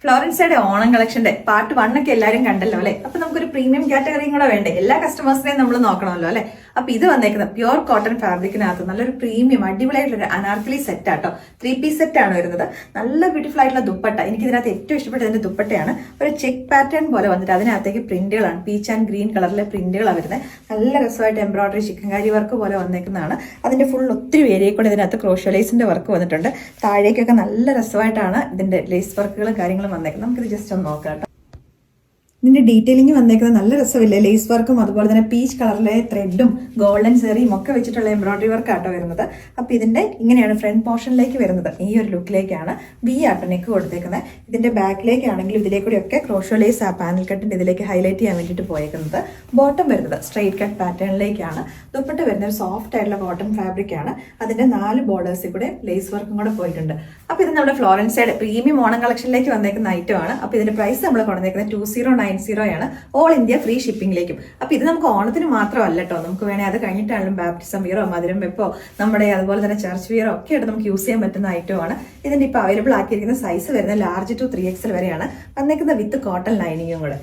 ഫ്ലോറൻസയുടെ Onam കളക്ഷന്റെ part 1 ഒക്കെ എല്ലാവരും കണ്ടല്ലോ അല്ലെ. അപ്പൊ നമുക്കൊരു പ്രീമിയം കാറ്റഗറിയും കൂടെ വേണ്ടേ, എല്ലാ കസ്റ്റമേഴ്സിനെയും നമ്മൾ നോക്കണമല്ലോ അല്ലെ. അപ്പൊ ഇത് വന്നേക്കുന്നത് പ്യുർ കോട്ടൺ ഫാബ്രിക്കിനകത്ത് നല്ലൊരു പ്രീമിയം അടിപൊളിയായിട്ടുള്ള അനാർക്കലി സെറ്റ് ആട്ടോ. 3 പീസ് സെറ്റ് ആണ് വരുന്നത്. നല്ല ബ്യൂട്ടിഫുൾ ആയിട്ടുള്ള ദുപ്പട്ട. എനിക്ക് ഇതിനകത്ത് ഏറ്റവും ഇഷ്ടപ്പെട്ട ഇതിന്റെ ദുപ്പട്ടയാണ്. ഒരു ചെക്ക് പാറ്റേൺ പോലെ വന്നിട്ട് അതിനകത്തേക്ക് പ്രിന്റുകളാണ്, പീച്ച് ആൻഡ് ഗ്രീൻ കളറിലെ പ്രിന്റുകളാണ് വരുന്നത്. നല്ല രസമായിട്ട് എംബ്രോയിഡറി ചിക്കൻകാരി വർക്ക് പോലെ വന്നേക്കുന്നതാണ്. അതിന്റെ ഫുൾ ഒത്തിരി ഏരിയ കൊണ്ട് ഇതിനകത്ത് ക്രോഷ്യോ ലേസിന്റെ വർക്ക് വന്നിട്ടുണ്ട്. താഴേക്കൊക്കെ നല്ല രസമായിട്ടാണ് ഇതിന്റെ ലേസ് വർക്കുകളും കാര്യങ്ങളും വന്നേക്കുന്നത്. നമുക്കിത് ജസ്റ്റ് ഒന്ന് നോക്കാം കേട്ടോ. ഇതിന്റെ ഡീറ്റെയിലിംഗ് വന്നേക്കുന്നത് നല്ല രസമില്ലേ, ലേസ് വർക്കും അതുപോലെ തന്നെ പീച്ച് കളറിലെ ത്രെഡും ഗോൾഡൻ സെറിയും ഒക്കെ വെച്ചിട്ടുള്ള എംബ്രോയിഡറി വർക്ക് ആട്ടോ വരുന്നത്. അപ്പൊ ഇതിന്റെ ഇങ്ങനെയാണ് ഫ്രണ്ട് പോർഷനിലേക്ക് വരുന്നത്. ഈ ഒരു ലുക്കിലേക്കാണ് വി ആട്ടോ നെക്ക് കൊടുത്തേക്കുന്നത്. ഇതിന്റെ ബാക്കിലേക്കാണെങ്കിൽ ഇതിലേക്കൂടി ഒക്കെ ക്രോഷ്യോ ലേസ് ആ പാനൽ കട്ടിന്റെ ഇതിലേക്ക് ഹൈലൈറ്റ് ചെയ്യാൻ വേണ്ടിയിട്ട് പോയേക്കുന്നത്. ബോട്ടം വരുന്നത് സ്ട്രെയിറ്റ് കട്ട് പാറ്റേണിലേക്കാണ്. ദുപ്പട്ട വരുന്ന ഒരു സോഫ്റ്റ് ആയിട്ടുള്ള കോട്ടൺ ഫാബ്രിക് ആണ്. അതിന്റെ 4 ബോർഡേഴ്സിൽ കൂടെ ലേസ് വർക്കും കൂടെ പോയിട്ടുണ്ട്. അപ്പൊ ഇത് നമ്മുടെ ഫ്ലോറൻസയുടെ പ്രീമിയം ഓണം കളക്ഷനിലേക്ക് വന്നേക്കുന്ന ഐറ്റം ആണ്. അപ്പൊ ഇതിന്റെ പ്രൈസ് നമ്മൾ കൊണ്ടുവന്നേക്കുന്നത് 2090 ആണ്. ഓൾ ഇന്ത്യ ഫ്രീ ഷിപ്പിംഗിലേക്കും. അപ്പൊ ഇത് നമുക്ക് ഓണത്തിന് മാത്രമല്ല കേട്ടോ, നമുക്ക് വേണേൽ അത് കഴിഞ്ഞിട്ടാണെങ്കിലും ബാപ്റ്റിസം വിയറോ മധുരം വെപ്പോ നമ്മുടെ അതുപോലെ തന്നെ ചർച്ച് വിയറോ ഒക്കെ ആയിട്ട് നമുക്ക് യൂസ് ചെയ്യാൻ പറ്റുന്ന ഐറ്റമാണ്. ഇതിന്റെ ഇപ്പൊ അവൈലബിൾ ആക്കിയിരിക്കുന്ന സൈസ് വരുന്നത് large to 3XL വരെയാണ് വന്നേക്കുന്നത്, വിത്ത് കോട്ടൺ ലൈനിങ്ങും കൂടെ.